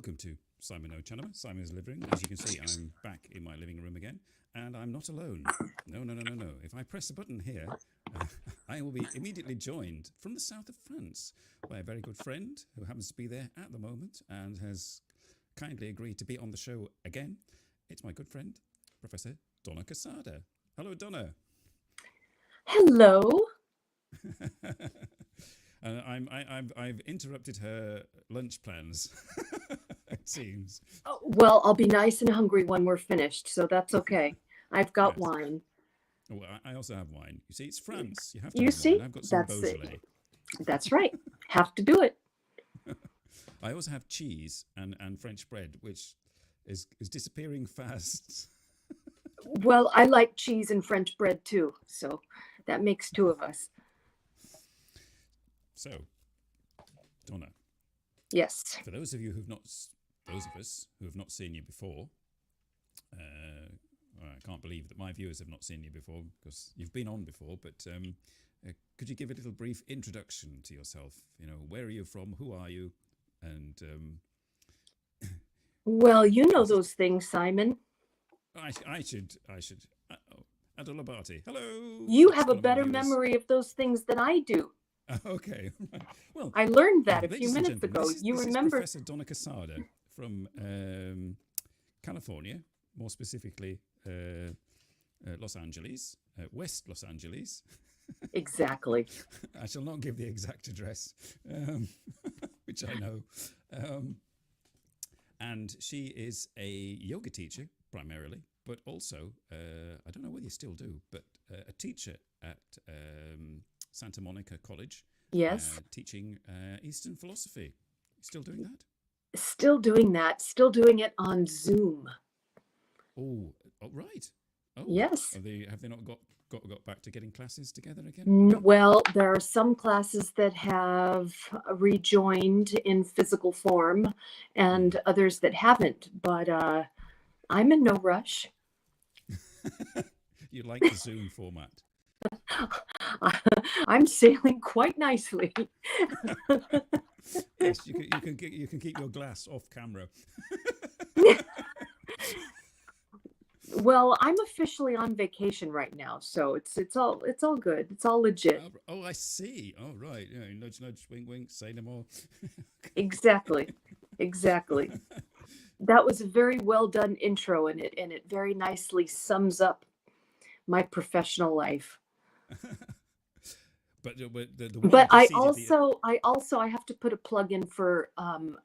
welcome to NoChaNoMa, Simon's Living Room. As you can see, I'm back in my living room again, and I'm not alone. No. If I press a button here, I will be immediately joined from the south of France by a very good friend who happens to be there at the moment and has kindly agreed to be on the show again. It's my good friend, Professor Donna Quesada. Hello, Donna. Hello. I've interrupted her lunch plans. It seems. Oh, well, I'll be nice and hungry when we're finished, so that's okay. I've got Yes. wine. Well, I also have wine. You see, it's France. You have to You have see? wine. I've got some That's Beaujolais. That's right. Have to do it. I also have cheese and French bread, which is disappearing fast. Well, I like cheese and French bread too, so that makes two of us. So, Donna. Yes. For those of us who have not seen you before, I can't believe that my viewers have not seen you before because you've been on before. But could you give a little brief introduction to yourself? You know, where are you from? Who are you? And Well, you know those things, Simon. I should. Adolabati. Hello. You That's have a one of my better viewers. memory of those things than I do. Okay. Well, I learned that a ladies few and minutes gentlemen, ago. this You is remember? Professor Donna Quesada from California, more specifically Los Angeles, West Los Angeles. Exactly. I shall not give the exact address, which I know. And she is a yoga teacher primarily, but also, I don't know whether you still do, but a teacher at Santa Monica College. Yes. Teaching Eastern philosophy. Still doing that? Still doing that. Still doing it on Zoom. Oh, right. Oh, Yes. Have they not got back to getting classes together again? Well, there are some classes that have rejoined in physical form and others that haven't, but I'm in no rush. You like the Zoom format? I'm sailing quite nicely. Yes, you can keep your glass off camera. Well, I'm officially on vacation right now, so it's all good. It's all legit. Oh, I see. Oh, right. Yeah, nudge, nudge, wink, wink. Say no more. Exactly. That was a very well done intro, and it very nicely sums up my professional life. But the one But I preceded have to put a plug in for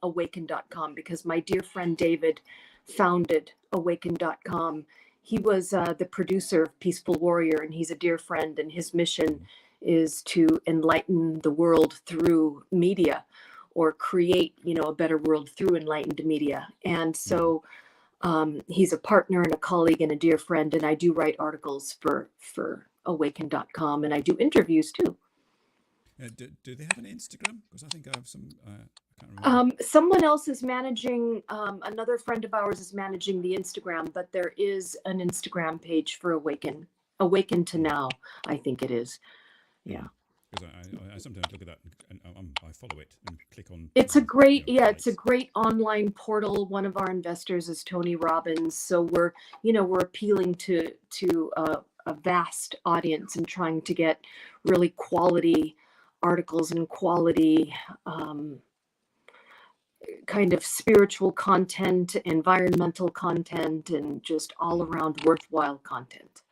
awaken.com because my dear friend David founded awaken.com. He was the producer of Peaceful Warrior, and he's a dear friend, and his mission is to enlighten the world through media, or create, a better world through enlightened media. And so he's a partner and a colleague and a dear friend, and I do write articles for awaken.com, and I do interviews too. do they have an Instagram? Because I think I have some. I can't remember. Someone else is managing. Another friend of ours is managing the Instagram, but there is an Instagram page for Awaken to Now, I think it is. Yeah. Because I sometimes look at that and I follow it and click on. It's a great, likes. it's a great online portal. One of our investors is Tony Robbins, so we're appealing to a vast audience and trying to get really quality articles and quality kind of spiritual content, environmental content, and just all around worthwhile content.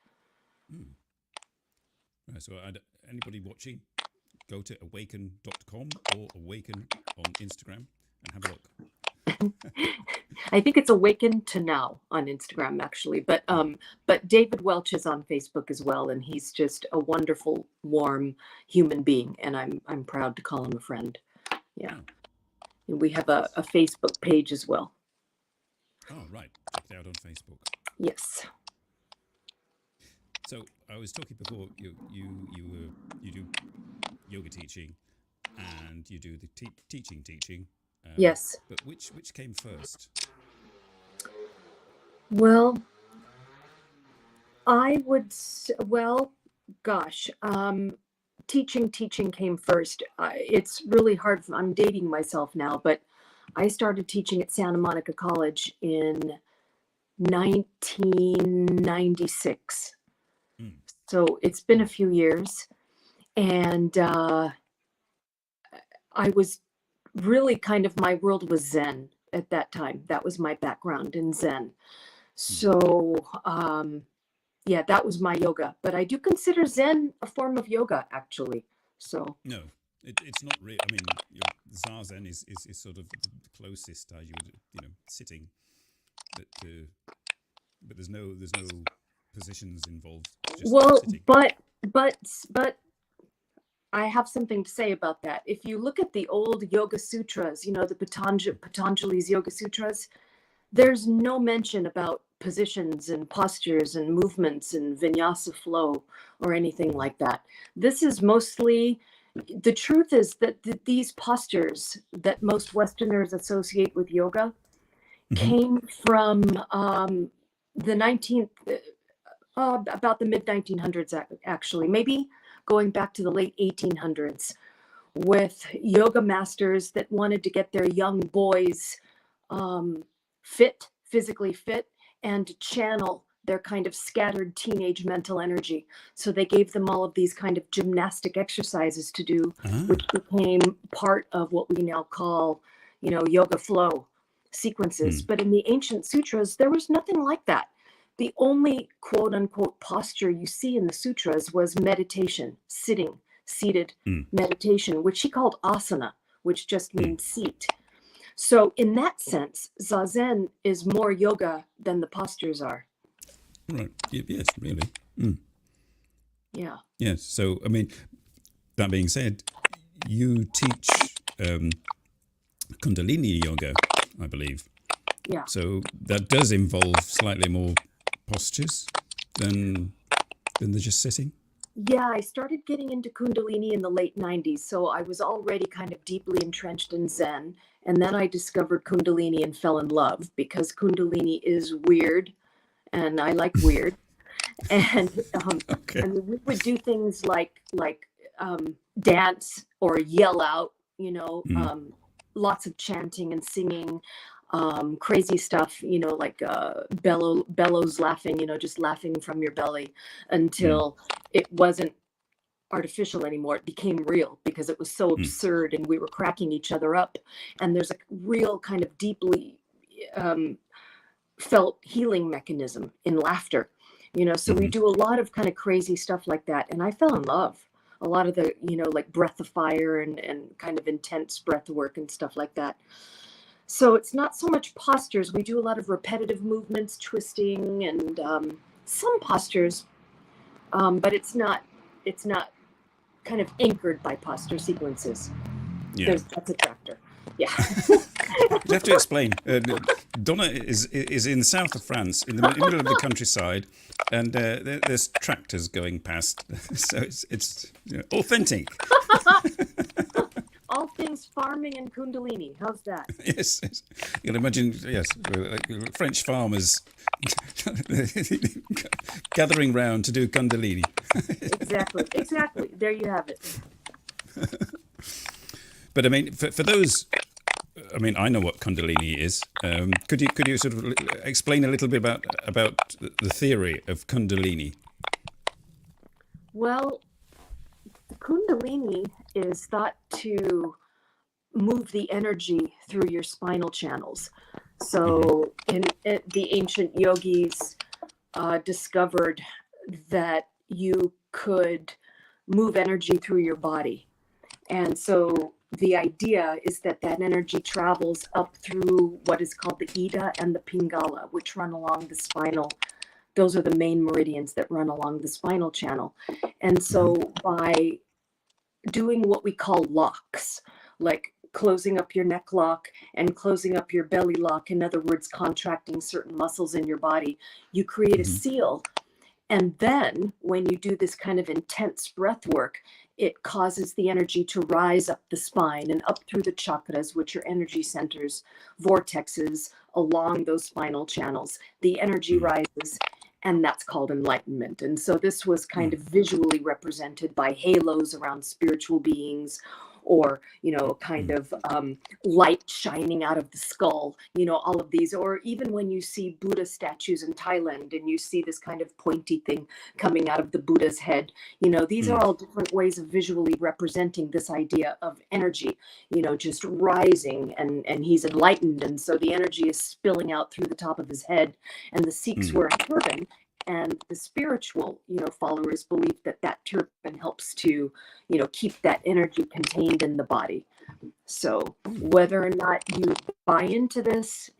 So anybody watching, go to awaken.com or awaken on Instagram and have a look. I think it's Awaken to Now on Instagram, actually, but David Welch is on Facebook as well, and he's just a wonderful, warm human being, and I'm proud to call him a friend. Yeah. And we have a Facebook page as well. Oh, right. Check it out on Facebook. Yes. So I was talking before. You do yoga teaching, and you do the teaching. Yes. But which came first? Well, gosh, teaching came first. It's really hard. I'm dating myself now, but I started teaching at Santa Monica College in 1996. Mm. So it's been a few years. And I was really kind of, my world was Zen at that time. That was my background in Zen. So, yeah, that was my yoga. But I do consider Zen a form of yoga, actually. So, No, it's not really. I mean, Zazen is sort of the closest you would, sitting, but there's no positions involved. Just well, sitting. but I have something to say about that. If you look at the old Yoga Sutras, the Patanjali's Yoga Sutras, there's no mention about positions and postures and movements and vinyasa flow or anything like that. This is mostly, the truth is that these postures that most Westerners associate with yoga came from the 19th, about the mid 1900s, actually, maybe going back to the late 1800s, with yoga masters that wanted to get their young boys physically fit, and to channel their kind of scattered teenage mental energy. So they gave them all of these kind of gymnastic exercises to do, which became part of what we now call, yoga flow sequences. But in the ancient sutras, there was nothing like that. The only quote unquote posture you see in the sutras was meditation, seated meditation, which he called asana, which just means seat. So in that sense, Zazen is more yoga than the postures are. Right. Yes, really. Yeah. Yes. So, I mean, that being said, you teach Kundalini yoga, I believe. Yeah. So that does involve slightly more postures than the just sitting. Yeah, I started getting into Kundalini in the late 90s. So I was already kind of deeply entrenched in Zen. And then I discovered Kundalini and fell in love, because Kundalini is weird and I like weird. And Okay. I mean, we would do things like dance or yell out, lots of chanting and singing, crazy stuff, like bellows laughing, just laughing from your belly until it wasn't artificial anymore. It became real because it was so absurd and we were cracking each other up. And there's a real kind of deeply felt healing mechanism in laughter, so we do a lot of kind of crazy stuff like that. And I fell in love. A lot of the, like breath of fire and kind of intense breath work and stuff like that. So it's not so much postures. We do a lot of repetitive movements, twisting, and some postures, but it's not kind of anchored by posture sequences. Yeah. That's a tractor. Yeah. You have to explain. Donna is in the south of France, in the middle of the countryside, and there's tractors going past. So it's authentic. All things farming and Kundalini. How's that? Yes. You can imagine, yes, French farmers gathering round to do Kundalini. Exactly. There you have it. But I mean, for those, I mean, I know what Kundalini is. Could you sort of explain a little bit about the theory of Kundalini? Well, Kundalini is thought to move the energy through your spinal channels. So the ancient yogis discovered that you could move energy through your body. And so the idea is that energy travels up through what is called the Ida and the Pingala, which run along the spinal. Those are the main meridians that run along the spinal channel. And so by doing what we call locks, like closing up your neck lock and closing up your belly lock, in other words, contracting certain muscles in your body, you create a seal. And then when you do this kind of intense breath work, it causes the energy to rise up the spine and up through the chakras, which are energy centers, vortexes along those spinal channels. The energy rises, and that's called enlightenment. And so this was kind of visually represented by halos around spiritual beings, or, a kind of light shining out of the skull, all of these. Or even when you see Buddha statues in Thailand and you see this kind of pointy thing coming out of the Buddha's head, these are all different ways of visually representing this idea of energy, just rising, and he's enlightened. And so the energy is spilling out through the top of his head, and the Sikhs wear a turban. And the spiritual, followers believe that turban helps to, keep that energy contained in the body. So whether or not you buy into this,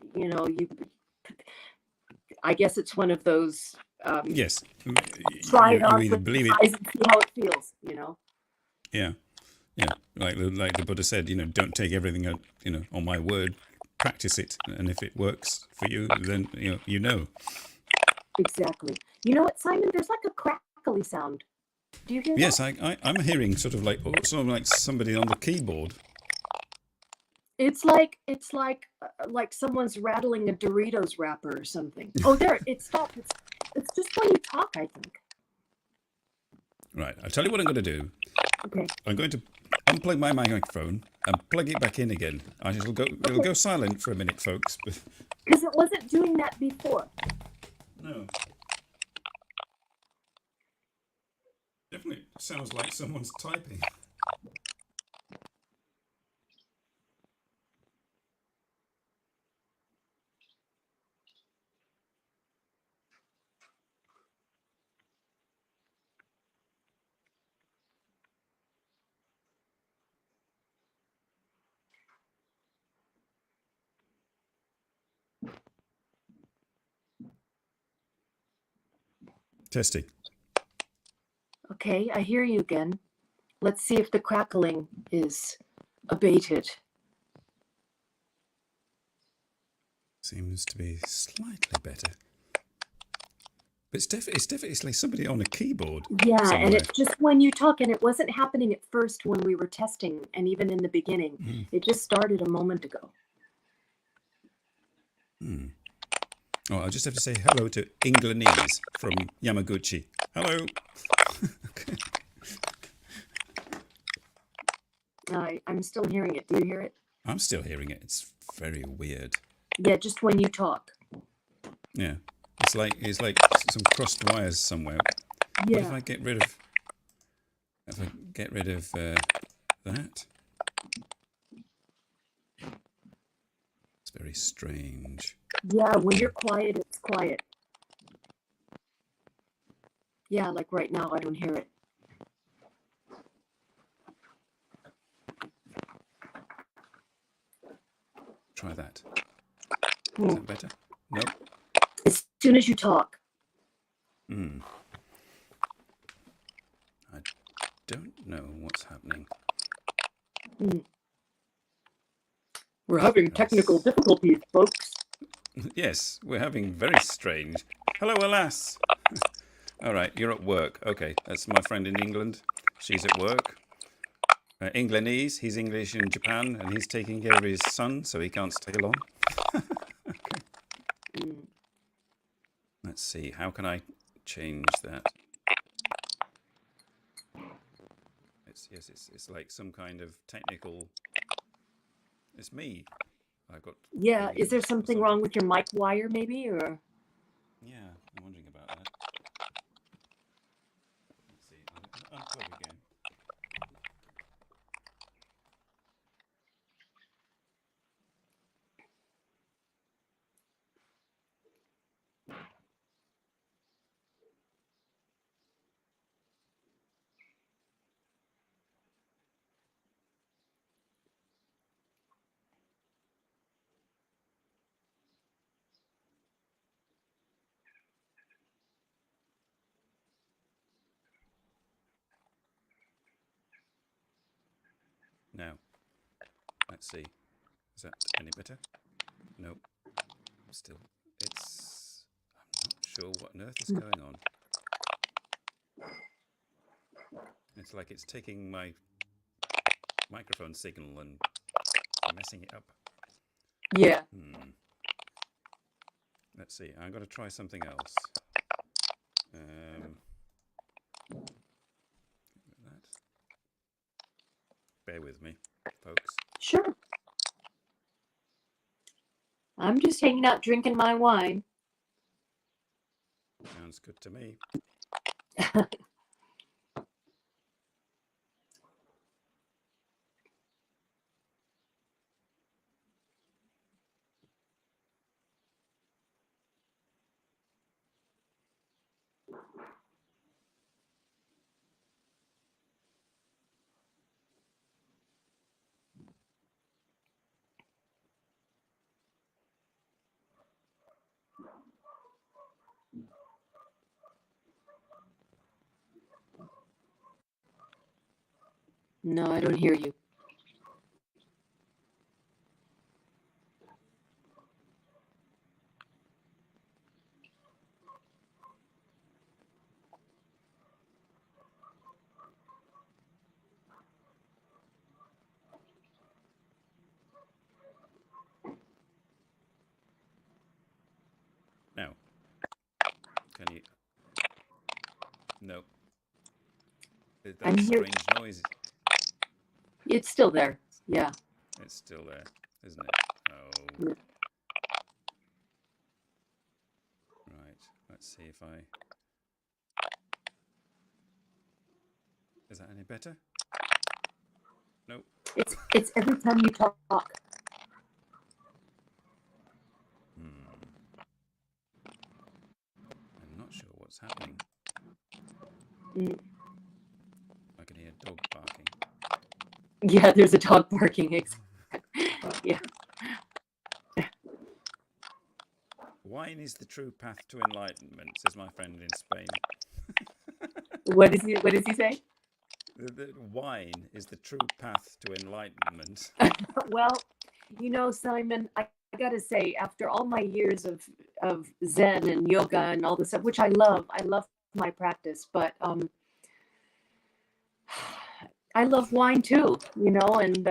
I guess it's one of those. Yes. Try it on, believe it, and see how it feels. Yeah. Yeah. Like the Buddha said, don't take everything, on my word. Practice it, and if it works for you, then you know. Exactly. You know what, Simon? There's like a crackly sound. Do you hear Yes, that? I'm hearing sort of like somebody on the keyboard. It's like someone's rattling a Doritos wrapper or something. Oh, there! It stopped. It's just when you talk, I think. Right. I'll tell you what I'm going to do. Okay. I'm going to unplug my microphone and plug it back in again. It'll go silent for a minute, folks. Because it wasn't doing that before. No. Definitely sounds like someone's typing. Testing. Okay, I hear you again. Let's see if the crackling is abated. Seems to be slightly better. But it's definitely like somebody on a keyboard. Yeah, somewhere. and it's just when you talk, and it wasn't happening at first when we were testing, and even in the beginning. It just started a moment ago. Oh, I'll just have to say hello to Inglanese from Yamaguchi. Hello. I'm still hearing it. Do you hear it? I'm still hearing it. It's very weird. Yeah, just when you talk. Yeah. It's like some crossed wires somewhere. Yeah. What if I get rid of that? It's very strange. Yeah, when you're quiet, it's quiet. Yeah, like right now, I don't hear it. Try that. Is that better? Nope. As soon as you talk. I don't know what's happening. We're having technical difficulties, folks. Yes, we're having very strange. Hello, alas. All right, you're at work. Okay, that's my friend in England. She's at work. Englandese, he's English in Japan, and he's taking care of his son, so he can't stay long. Okay. Let's see, how can I change that? It's like some kind of technical. It's me. I've got. Yeah, is there something wrong with your mic wire, maybe, or? Yeah, I'm wondering about that. Let's see. I'll unplug again. Now, let's see. Is that any better? Nope. Still, I'm not sure what on earth is going on. It's like it's taking my microphone signal and messing it up. Yeah. Let's see. I'm going to try something else. That. bear with me, folks. Sure. I'm just hanging out drinking my wine. Sounds good to me. No, I don't hear you. Now, can you? No. I'm That here. strange noise. It's still there. Yeah. It's still there, isn't it? Oh. Right. Let's see if I. Is that any better? No. It's every time you talk. I'm not sure what's happening. Mm. I can hear a dog barking. Yeah, there's a dog barking. Yeah. Wine is the true path to enlightenment, says my friend in Spain. What does he say? The wine is the true path to enlightenment. Well, Simon, I gotta say, after all my years of Zen and yoga and all this stuff, which I love my practice, but I love wine too, and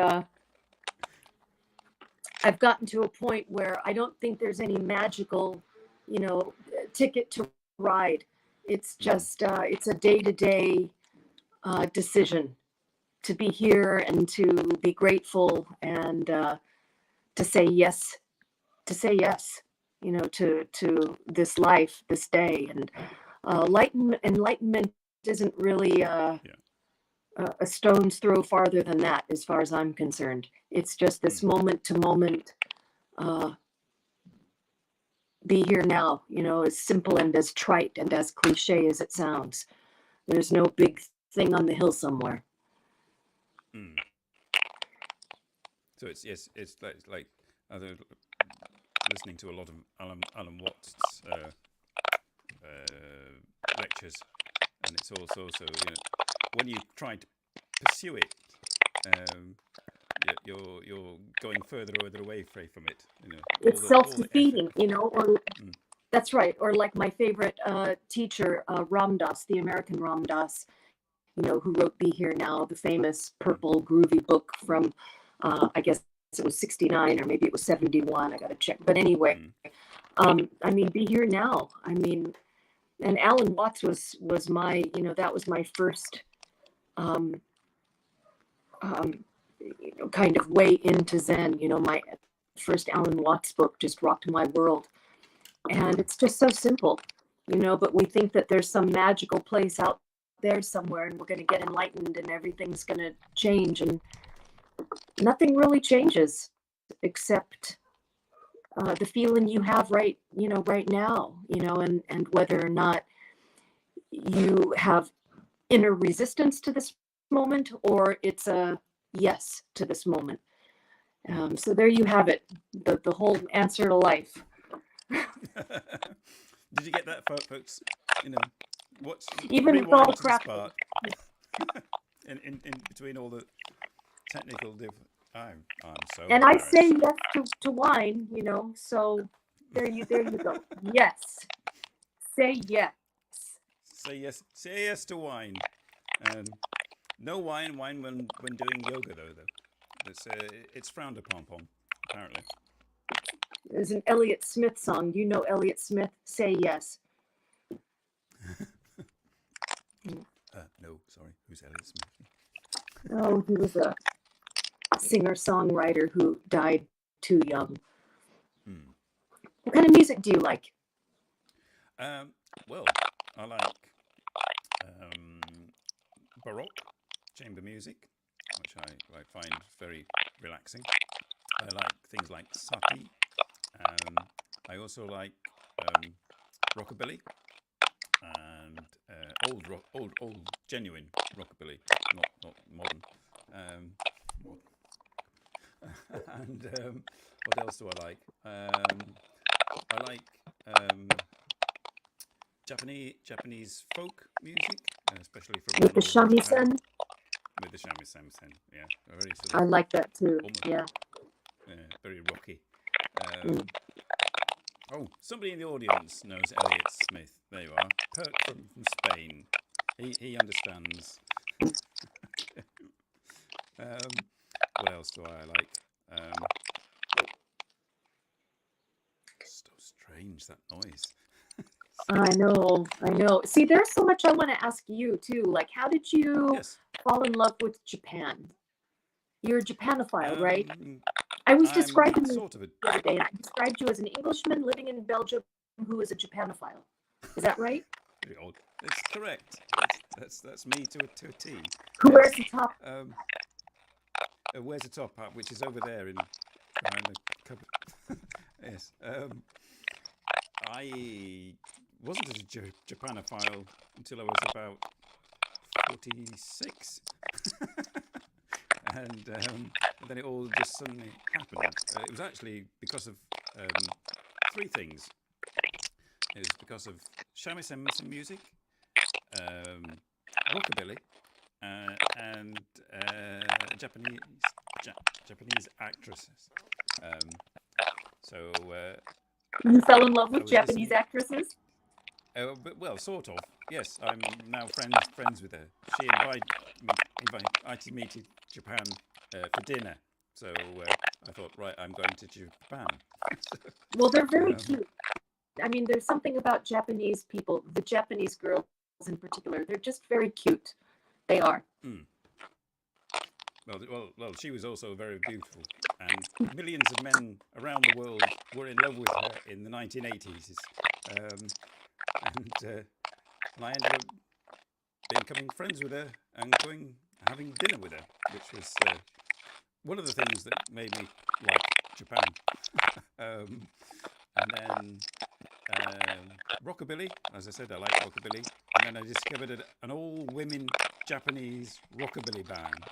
I've gotten to a point where I don't think there's any magical, ticket to ride. It's just it's a day-to-day decision to be here and to be grateful and to say yes, to this life, this day. And enlightenment isn't really a stone's throw farther than that, as far as I'm concerned. It's just this moment to moment, be here now, as simple and as trite and as cliche as it sounds. There's no big thing on the hill somewhere. So it's like listening to a lot of Alan Watts lectures, and it's also when you try to pursue it, you're going further away from it. It's self-defeating, or that's right. Or like my favorite teacher, Ram Dass, the American Ram Dass, who wrote "Be Here Now," the famous purple groovy book from, I guess it was 69 or maybe it was 71. I got to check. But anyway, "Be Here Now." And Alan Watts was my, that was my first kind of way into Zen. My first Alan Watts book just rocked my world. And it's just so simple, but we think that there's some magical place out there somewhere and we're going to get enlightened and everything's going to change, and nothing really changes except the feeling you have right now, and whether or not you have inner resistance to this moment or it's a yes to this moment. So there you have it, the whole answer to life. Did you get that, folks? What's even with all the crap in between all the technical I'm so and I say yes to wine, so there you go. Yes, say yes. Say yes to wine. No wine when doing yoga though. It's frowned upon apparently. There's an Elliott Smith song. Do you know Elliott Smith? Say yes. No, sorry. Who's Elliott Smith? Oh, he was singer-songwriter who died too young. Hmm. What kind of music do you like? Well, I like um, Baroque chamber music, which I find very relaxing. I like things like Sati. I also like rockabilly and old genuine rockabilly, not modern. Modern. And what else do I like? I like Japanese folk music, especially from With the northern Japan. shamisen? With the shamisen, yeah, very sort I of like that too. almost Yeah. very rocky. Mm. Oh, somebody in the audience knows Elliot Smith. There you are, Perk from Spain. He understands. What else do I like? So strange, that noise. I know, I know. See, there's so much I want to ask you too. Like, how did you Yes. fall in love with Japan? You're a Japanophile, right? Um, I was I'm describing you sort of a. the other day, and I described you as an Englishman living in Belgium who is a Japanophile. Is that right? Very odd. It's correct. That's me to a T. Who Yes. wears the top? Where's the top hat? Which is over there in behind the cupboard. Yes. I wasn't a Japanophile until I was about 46. And then it all just suddenly happened. It was actually because of three things. It was because of shamisen music, rockabilly, and Japanese actresses. So You fell in love I with was Japanese listening. actresses? But, well, sort of. Yes, I'm now friends with her. She invited me to Japan for dinner. So I thought, right, I'm going to Japan. Well, they're very Um, cute. I mean, there's something about Japanese people, the Japanese girls in particular. They're just very cute. They are. mm. Well, she was also very beautiful, and millions of men around the world were in love with her in the 1980s. And I ended up becoming friends with her and having dinner with her, which was one of the things that made me like Japan. And then rockabilly, as I said, I like rockabilly. And then I discovered an all-women Japanese rockabilly band,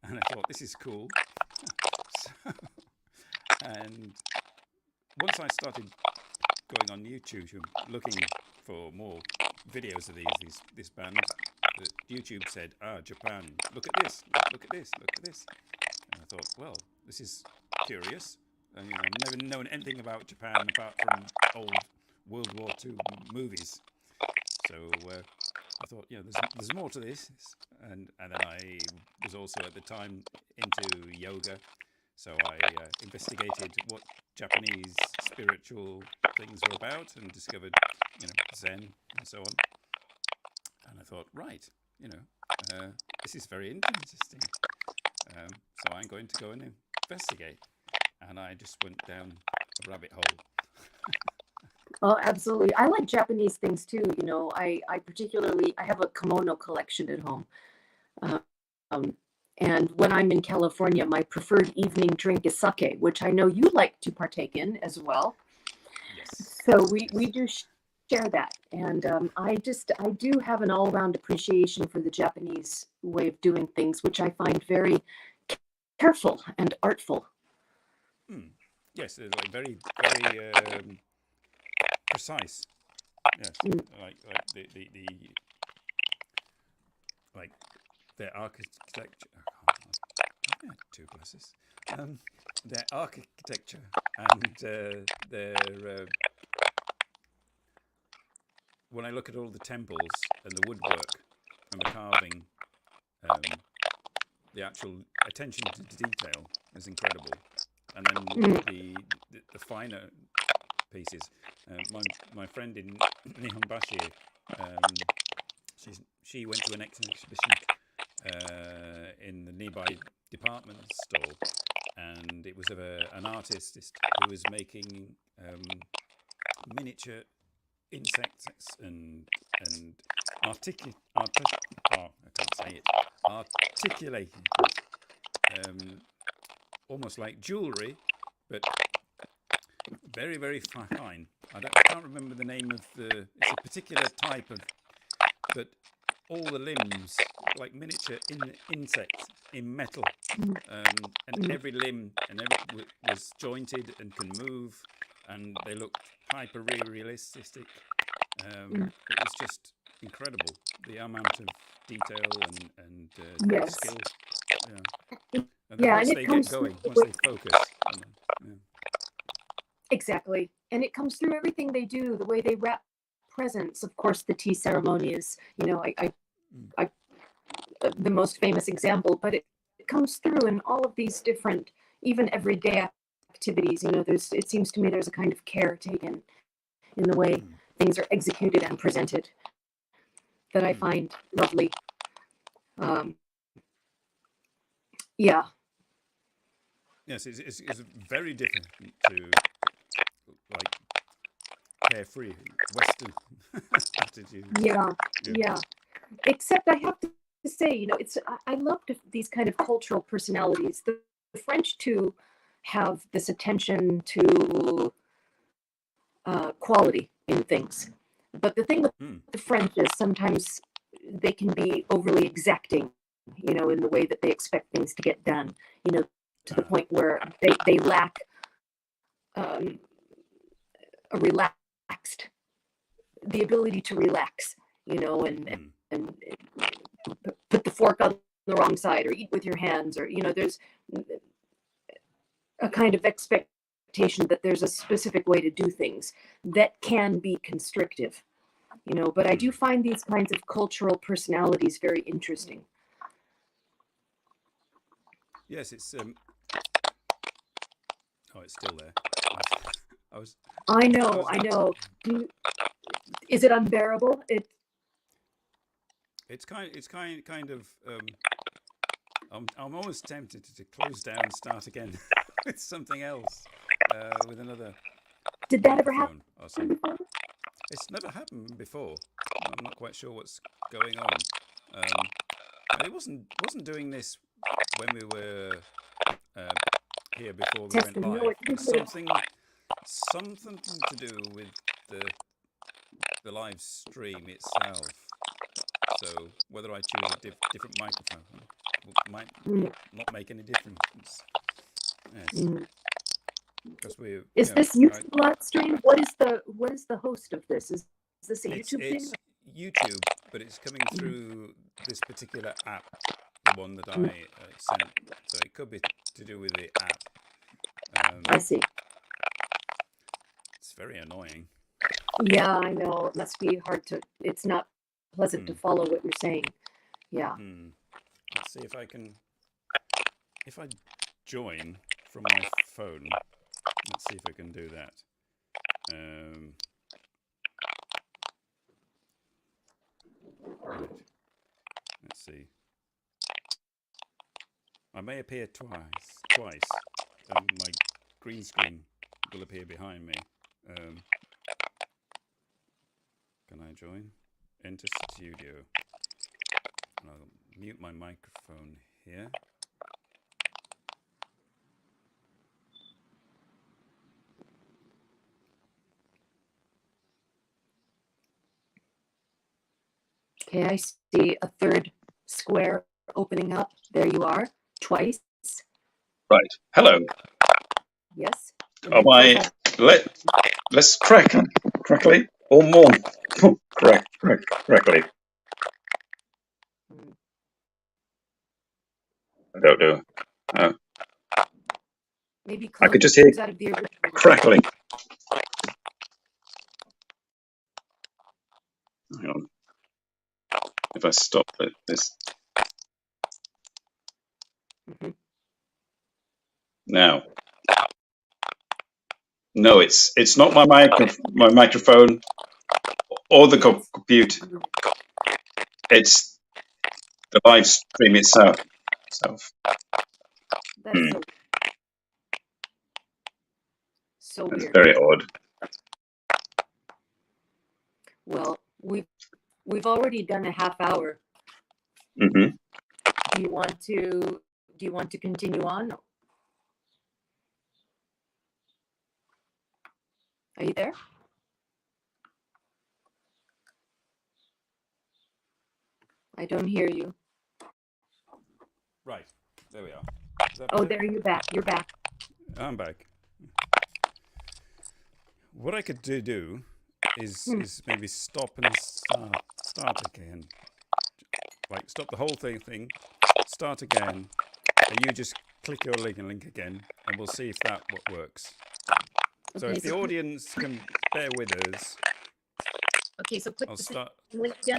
and I thought this is cool. So, and once I started going on YouTube, looking for more videos of this band, YouTube said, Japan, look at this, look at this, look at this. And I thought, well, this is curious. And, I've never known anything about Japan apart from old World War II movies. So I thought, there's more to this. And then I was also at the time into yoga. So I investigated what Japanese spiritual things are about and discovered, Zen and so on. And I thought, right, this is very interesting. So I'm going to go and investigate. And I just went down a rabbit hole. Oh, absolutely. I like Japanese things too. I particularly, I have a kimono collection at home. Um, and when I'm in California, my preferred evening drink is sake, which I know you like to partake in as well. Yes. So we do share that. And I do have an all-around appreciation for the Japanese way of doing things, which I find very careful and artful. Yes, it's like very, very precise. Yes, like the like their architecture. I had two glasses. Their architecture and their when I look at all the temples and the woodwork and the carving, the actual attention to detail is incredible. And then the finer pieces. My friend in Nihonbashi, she went to an exhibition in the nearby department store, and it was of an artist who was making miniature insects and I can't say it, articulated, almost like jewellery, but very, very fine. I can't remember the name of it's a particular type of, but all the limbs, like miniature insects in metal, and every limb was jointed and can move, and they looked hyper realistic. It was just incredible, the amount of detail and Yes. skill. Yeah. And Yeah, once and they it get comes going, through once they focus. exactly, and it comes through everything they do. The way they wrap presents. Of course, the tea ceremony is, I the most famous example, but it comes through in all of these different, even everyday activities. It seems to me there's a kind of care taken in the way things are executed and presented that I find lovely. Yeah. Yes, it's very different to like carefree Western attitude. Yeah. Except I have to say, I love these kind of cultural personalities. The French too have this attention to quality in things. But the thing with the French is sometimes they can be overly exacting, in the way that they expect things to get done, to the point where they lack a the ability to relax, and put the fork on the wrong side or eat with your hands, or, there's a kind of expectation that there's a specific way to do things that can be constrictive, but I do find these kinds of cultural personalities very interesting. Yes, it's oh, it's still there. I know. Is it unbearable? It's kind of. I'm almost tempted to close down and start again with something else, with another. Did that ever happen? It's never happened before. I'm not quite sure what's going on. And it wasn't doing this when we were here before we went live. Something to do with the live stream itself. So whether I choose a different microphone might not make any difference. Yes. Because is this YouTube live stream? What is the host of this? Is this a YouTube thing? It's YouTube, but it's coming through this particular app, the one that I sent. So it could be to do with the app. I see. It's very annoying. Yeah, I know. It must be hard it's not pleasant to follow what you're saying. Yeah. Let's see if I join from my phone. Let's see if I can do that. Right. Let's see. I may appear twice. My green screen will appear behind me. Can I join? Enter studio. I'll mute my microphone here. Okay, I see a third square opening up. There you are, twice. Right. Hello. Yes. Let's crackly or more correctly. I don't know. Maybe I could just hear out of the crackling. Hang on. If I stop this now. No, it's not my microphone or the computer. It's the live stream itself. That's so That's weird. very odd. Well, we've already done a half hour. Hmm. Do you want to continue on? Are you there? I don't hear you. Right. There we are. Is that Oh, better? there you're back. You're back. I'm back. What I could do is maybe stop and start again. Like stop the whole thing, start again, and you just click your link again, and we'll see if that works. So Okay, if the audience can bear with us, okay, so click I'll the start. link again.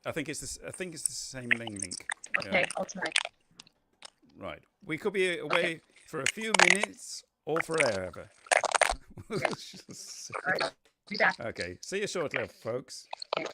I think it's the same link. Okay, Yeah. I'll try. Right. We could be away for a few minutes or forever. All right, be back. Okay. See you shortly, folks. Okay.